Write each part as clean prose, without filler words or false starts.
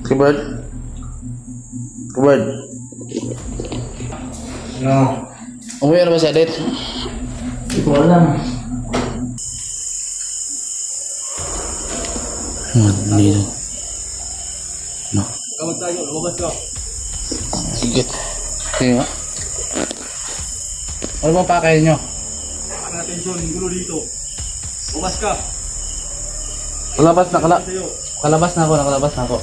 Keyboard. Keyboard. No. Umuwi na ba si Adit? Hindi ko alam. Dito. No. Kamad tayo, lumabas ka. Sige. Sige nga. Ano bang pakain nyo? Ang atensyon, yung gulo dito. Lumabas ka. Nakalabas na ako, nakalabas na ako.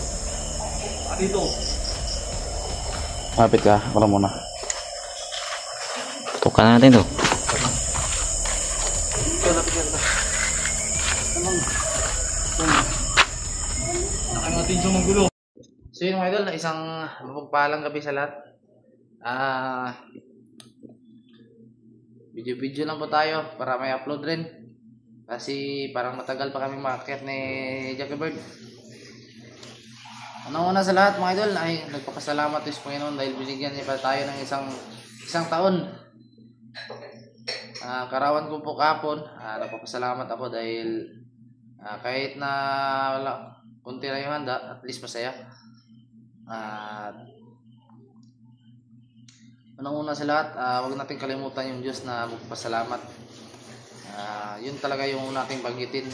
Dito. Kapit ka, ako na muna. Tukan natin to. Ang atensyon ng gulo. So yun mga idol, isang mapagpalang gabi sa lahat. Video-video lang po tayo para may upload rin. Kasi parang matagal pa kami maakyat ni Jackie Bird. Una sa lahat mga idol ay nagpapasalamat sa Panginoon dahil binigyan niya pa tayo ng isang taon. Karawan ko po kahapon, nagpapasalamat ako dahil kahit na wala, kunti na yung handa, at least masaya. Unang-una sa lahat, huwag natin kalimutan yung Diyos na magpasalamat. Yun talaga yung nating banggitin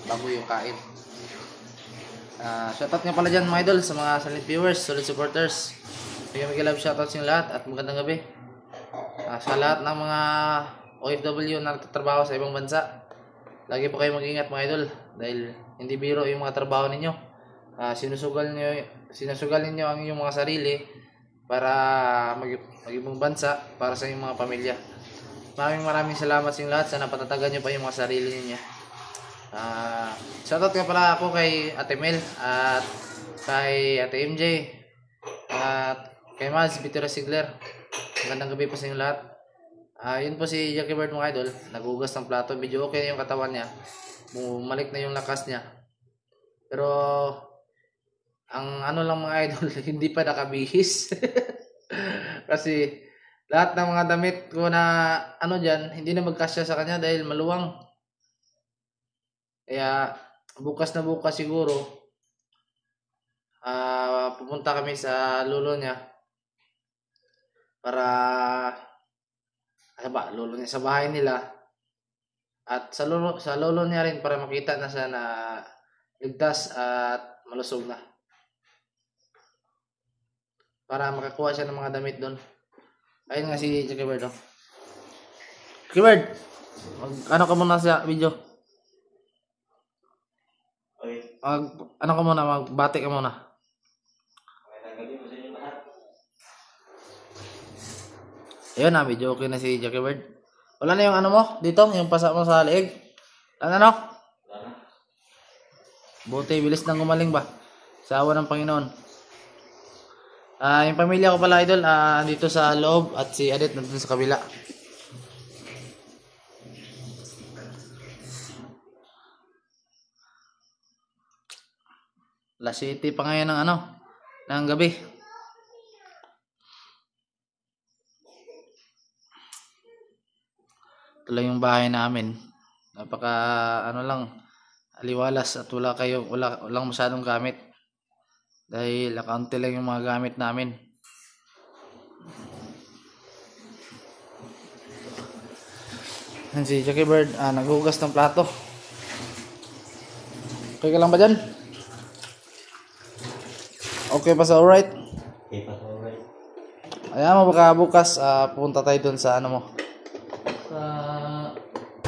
bago yung kain. Shoutout nga pala dyan mga idol sa mga silent viewers, solid supporters. Bigyan love shoutout sa lahat at magandang gabi. Sa lahat ng mga OFW na nagtatrabaho sa ibang bansa, lagi po kayo mag-ingat mga idol dahil hindi biro yung mga trabaho ninyo. Sinusugal ninyo ang inyong mga sarili para mag-ibang bansa para sa inyong mga pamilya. Maraming salamat sa inyong lahat. Sana patatagan nyo pa yung mga sarili ninyo. Shoutout nga pala ako kay Ate Mel at kay Ate MJ at kay Maz Bitira Sigler. Magandang gabi po sa inyong lahat. Yun po si Jackie Bird mga idol. Nagugas ng plato. Medyo okay na yung katawan niya. Bumalik na yung lakas niya. Pero ang ano lang mga idol, hindi pa nakabihis. Kasi lahat ng mga damit ko na ano dyan, hindi na magkasya sa kanya dahil maluwang. Kaya bukas na bukas siguro pupunta kami sa lolo niya para lolo niya sa bahay nila at sa lolo niya rin para makita na siya na ligtas at malusog na para makakuha siya ng mga damit doon. Ayun nga si Jackie Bird. Jackie Bird, ano ka muna sa video? Ano ka muna, magbati ka muna. Ayun na, medyo okay na si Jackie Bird. Wala na yung ano mo dito, yung pasa mo sa leeg. Ano? Buti, bilis nang gumaling ba? Sa awa ng Panginoon. Yung pamilya ko pala idol, dito sa loob at si Adit nandun sa kabila. Alas 7 pa ngayon ng gabi. Ito lang yung bahay namin. Napaka aliwalas at walang masyadong gamit. Dahil kaunti lang yung mga gamit namin. Si Jackie Bird naghugas ng plato. Okay ka lang ba dyan? Okay pa sa alright? Okay pa sa alright. Ayan mo baka bukas pupunta tayo dun sa ano mo. Sa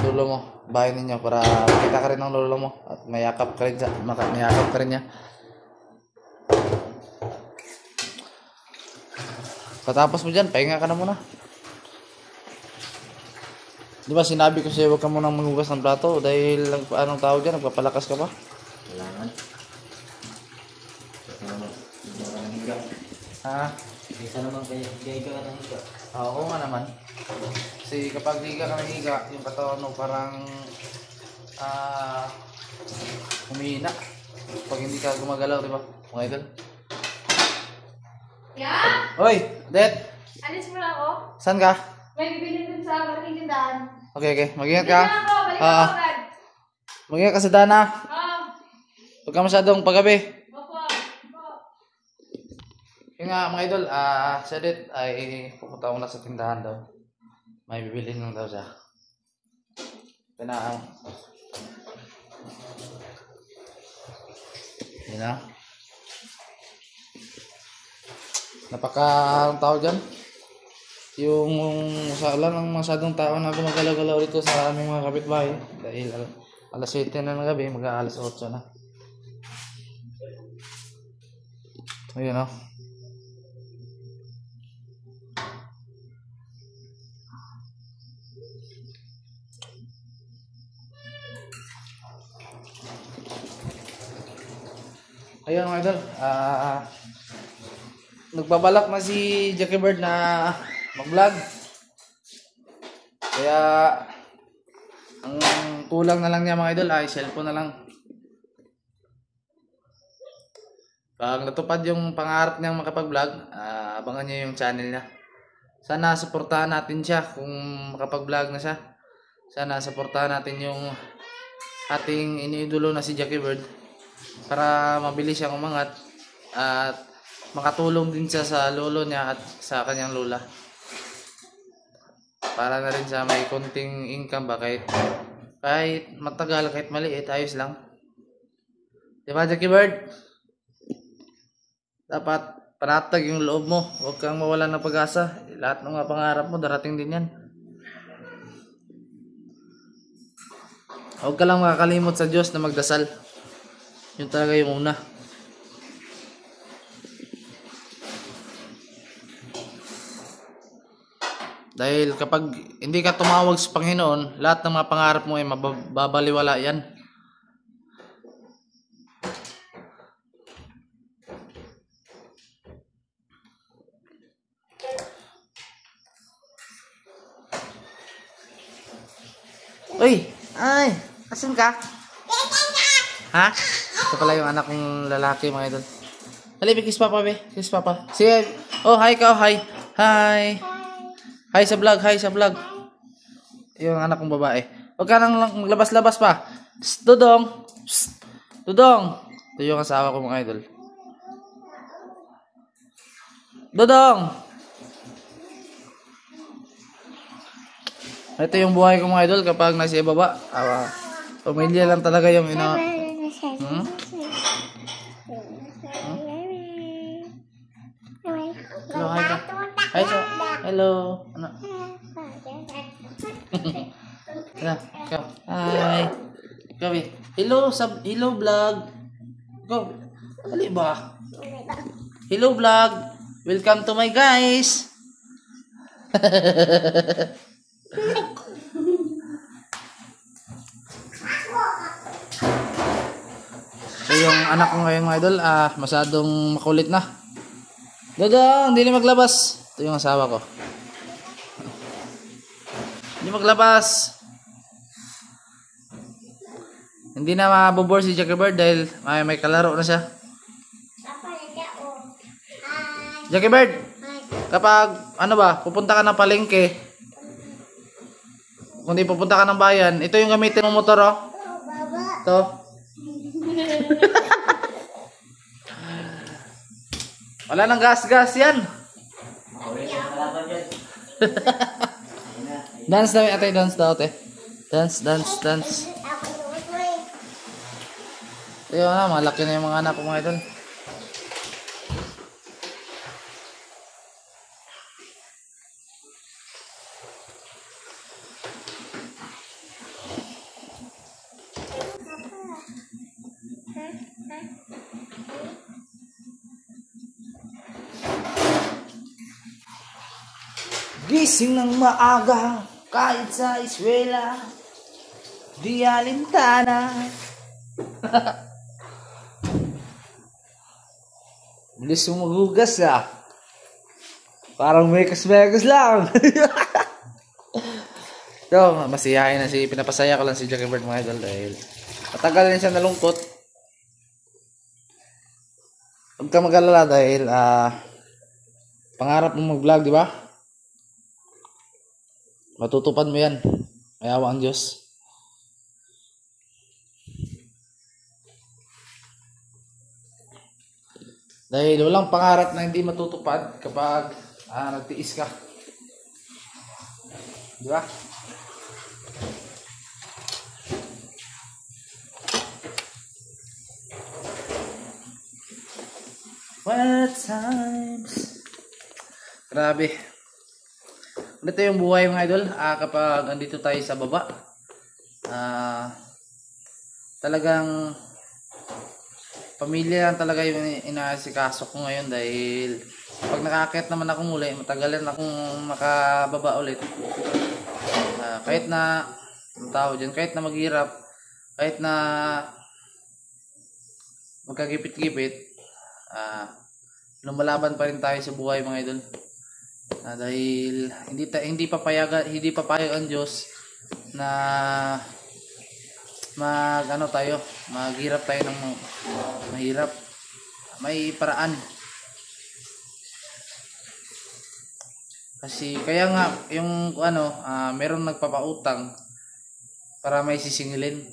lolo mo. Bahay ninyo para makita ka rin ng lolo mo. At mayakap ka rin niya. Katapos mo dyan, pahinga ka na muna. Di ba sinabi ko sa'yo huwag ka munang maghugas ng plato dahil anong tawag dyan, nagpapalakas ka pa? Kailangan. Isa naman kaya ka ng higa. Oo nga naman. Kasi kapag higa ka ng higa, yung katawan mo parang humihina. Pag hindi ka gumagalaw, di ba? Mga idol. Yeah? Hoy, Det! Alis mo na ako? Saan ka? May bibili dun sa malaking tindahan. Okay. Mag-ingat ka. Balik na ako, balik ako agad. Mag-ingat ka sa dana. Oo. Huwag ka masyadong paggabi. Opo. Yun nga mga idol, si Adit ay pupunta muna sa tindahan daw. May bibilhin lang daw siya. Pinaan. Yun na. Anong tawag dyan? Yung wala lang masyadong tao na gumagalaw-galaw dito sa aming mga kapitbahay. Dahil alas 7 na ng gabi, mag-aalas 8 na. Ayun o. Ayun mga idol, nagbabalak na si Jackie Bird na mag-vlog. Kaya ang kulang na lang niya mga idol ay cellphone na lang. Pag natupad yung pangarap niyang makapag-vlog, abangan niyo yung channel niya. Sana suportahan natin siya kung makapag-vlog na siya. Sana suportahan natin yung ating iniidolo na si Jackie Bird para mabilis siyang umangat at makatulong din siya sa lolo niya at sa kanyang lola. Para na rin siya may konting income ba kahit matagal, kahit maliit, ayos lang. Diba Jackie Bird? Dapat panatag yung loob mo. Huwag kang mawalan ng pag-asa. Lahat ng mga pangarap mo, darating din yan. Huwag ka lang makakalimot sa Diyos na magdasal. Yun talaga yung una. Dahil kapag hindi ka tumawag sa Panginoon, lahat ng mga pangarap mo ay mababaliwala yan. Uy! Ay! Asan ka? Ha? Ito pala yung anak kong lalaki mga idol. Dali, kiss papa be. Kiss papa. Sige. Oh, hi ka. Oh, hi. Hi. Hi sa vlog. Hi sa vlog. Yung anak kong babae. Huwag ka nang maglabas-labas pa. Psst, Dudong. Psst, Dudong. Ito yung asawa ko mga idol. Dudong. Ito yung buhay ko mga idol kapag nasa ibaba. Pamilya lang talaga yung Hello, hi ka. Hi ka. Hello. Ano? Ikaw. Hi. Ikaw eh. Hello vlog. Go. Dali ba? Hello vlog. Welcome to my guys. So yung anak ko ngayon mga idol, masyadong makulit na. Dodong, hindi na maglabas. Ito yung asawa ko. Hindi maglabas. Hindi na mabobore si Jackie Bird dahil may kalaro na siya. Jackie Bird, kapag pupunta ka ng palengke, kung di pupunta ka ng bayan, ito yung gamitin mo motor, oh. Ito. Wala nang gas-gas yan. Dance daw, ate. Dance daw, ate. Dance. Ayun na, malaki na yung mga anak ko mga idol. Gising ng maaga, kahit sa eskwela, di alintana. Bilis mo maghugas parang mekas-mekas lang. So, masiyahin na pinapasaya ko lang si Jackie Bird mga idol dahil matagal na siya nalungkot. Huwag ka mag-alala dahil pangarap mo mag-vlog, di ba? Matutupad mo yan. Mayawa ang Diyos. Dahil walang pangarap na hindi matutupad kapag nagtiis ka. Di ba? What times? Grabe. Ganito yung buhay mga idol. Kapag andito tayo sa baba, talagang pamilya lang talaga yung inaasikaso ko ngayon dahil pag nakakit naman ako muli, matagalan akong makababa ulit. Kahit na kahit na maghirap, kahit na magkagipit-gipit, lumalaban pa rin tayo sa buhay mga idol. Dahil hindi papayag ang Diyos na maghirap tayo ng mahirap. May paraan. Kasi kaya nga yung meron nagpapautang para may sisingilin.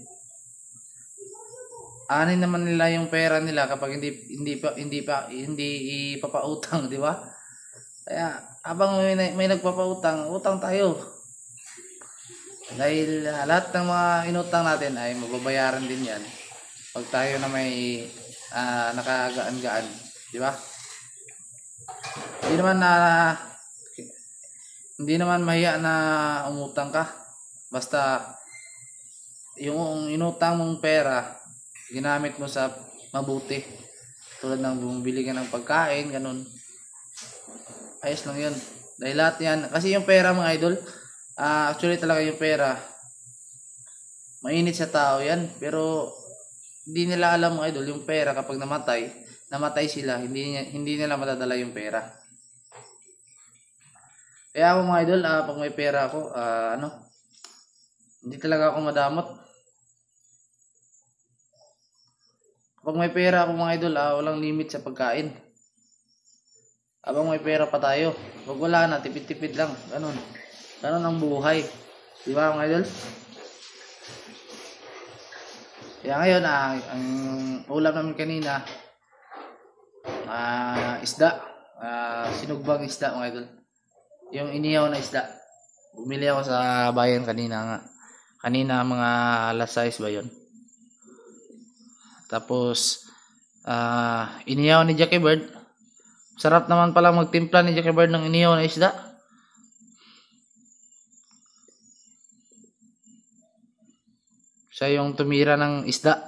Anin naman nila yung pera nila kapag hindi ipapautang, di ba? Kaya habang may nagpapautang, utang tayo. Dahil lahat ng mga inutang natin ay mababayaran din yan pag tayo na may nakagaan-gaan, di ba? Hindi naman mahiya na umutang ka. Basta yung inutang mong pera ginamit mo sa mabuti. Tulad ng bumili ka ng pagkain, ganun. Ayos lang yun. Dahil lahat yan, kasi yung pera mga idol, actually talaga yung pera, mainit sa tao yan. Pero hindi nila alam mga idol, yung pera kapag namatay sila, hindi nila madadala yung pera. Kaya ako mga idol, pag may pera ako, hindi talaga ako madamot. Pag may pera ako mga idol, walang limit sa pagkain. Habang may pera pa tayo, wag wala na, tipid-tipid lang. Ganun ang buhay. Di ba mga idol? Kaya ngayon, ang ulam namin kanina, isda. Sinugbang isda mga idol. Yung inihaw na isda. Bumili ako sa bayan kanina nga. Kanina mga alas 6 ba yun? Tapos inihaw ni Jackie Bird. Sarap naman pala magtimpla ni Jackie Bird ng inihaw na isda. Siya yung tumira ng isda.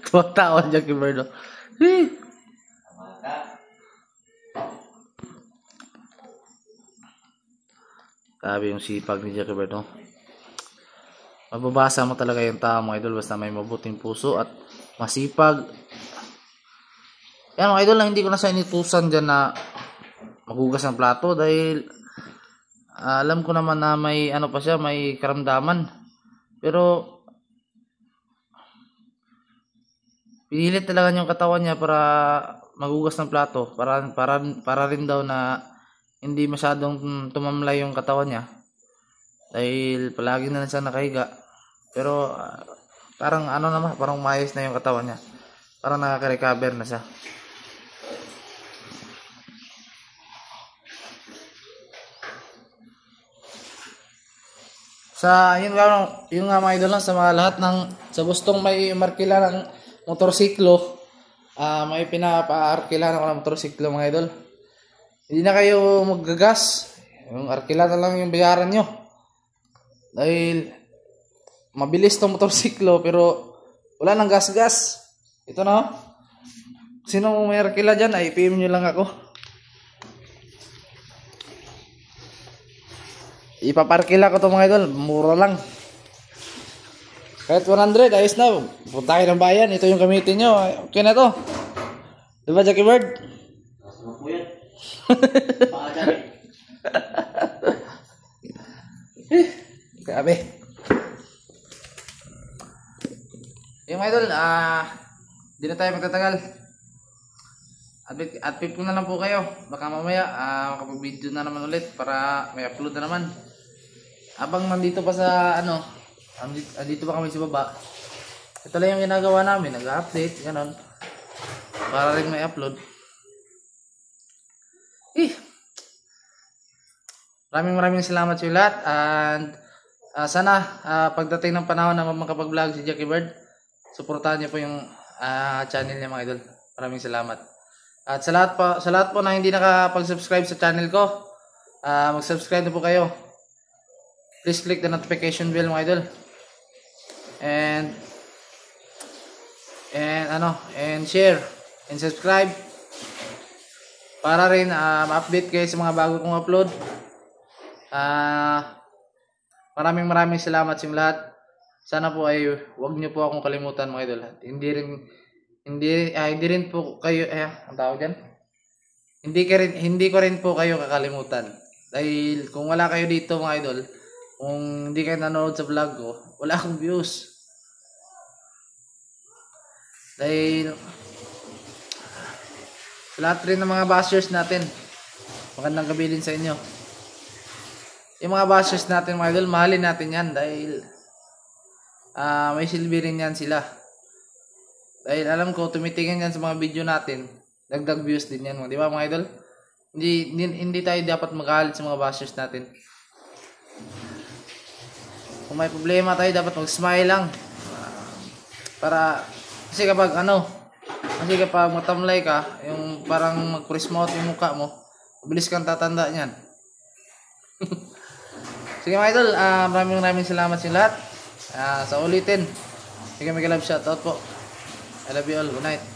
Tuwa-tawa Jackie Bird. Sabi yung sipag ni Jackie Bird. Mababasa mo talaga yung tao mga idol basta may mabuting puso at masipag. Yan mga idol, hindi ko na sa initusan dyan na maghugas ng plato dahil alam ko naman na may pa siya, may karamdaman. Pero pinilit talaga yung katawan niya para maghugas ng plato para rin daw na hindi masyadong tumamlay yung katawan niya. Dahil palagi na siya nakahiga. Pero parang parang maayos na yung katawan niya. Parang nakaka-recover na siya. Yung mga idol lang sa mga lahat sa gustong may markila ng motorsiklo, may pinapaarkila ng motorsiklo mga idol. Hindi na kayo maggagas. Yung arkila na lang yung bayaran nyo. Dahil mabilis tong motorsiklo pero wala nang gas-gas. Ito na. Sino may arkila dyan ay PM nyo lang ako. Ipaparkila ko to mga idol. Mura lang. Kahit 100 ayos na. Punta kayo ng bayan. Ito yung gamitin nyo. Okay na to. Diba Jackie Bird? Masama po yan. Grabe. Yung idol, di na tayo magtatagal. Update ko na lang po kayo. Baka mamaya makapag-video na naman ulit para may upload na naman. Habang nandito pa sa andito pa kami sa baba. ito lang yung ginagawa namin, nag-update, ganon. Para rin may upload. Maraming salamat sa inyo lahat. And sana pagdating ng panahon na makapag-vlog si Jackie Bird, suportahan niyo po yung channel niya mga idol. Maraming salamat. At sa lahat po na hindi nakapag-subscribe sa channel ko, mag-subscribe na po kayo. Please click the notification bell mga idol. And share and subscribe para rin ma-update kayo sa mga bago kong upload. Maraming salamat sa inyo lahat. Sana po ay wag niyo po akong kalimutan mga idol. Hindi rin po kayo ang tawag diyan. Hindi ko rin po kayo kakalimutan. Dahil kung wala kayo dito mga idol, kung hindi kayo nanonood sa vlog ko, wala akong views. Dahil sa lahat rin ng mga bashers natin, magandang gabi din sa inyo. Yung mga bashers natin mga idol, mahalin natin yan dahil may silbi rin yan sila. Dahil alam ko, tumitingin yan sa mga video natin, dagdag views din yan, di ba mga idol? Hindi tayo dapat magalit sa mga bashers natin. Kung may problema tayo, dapat mag-smile lang. Kasi kapag matamlay ka, yung parang mag-prismouth yung mukha mo, mabilis kang tatanda niyan. Sige mga idol, maraming salamat sa lahat. Sa ulitin, sige, mag-love shoutout po. I love you all. Good night.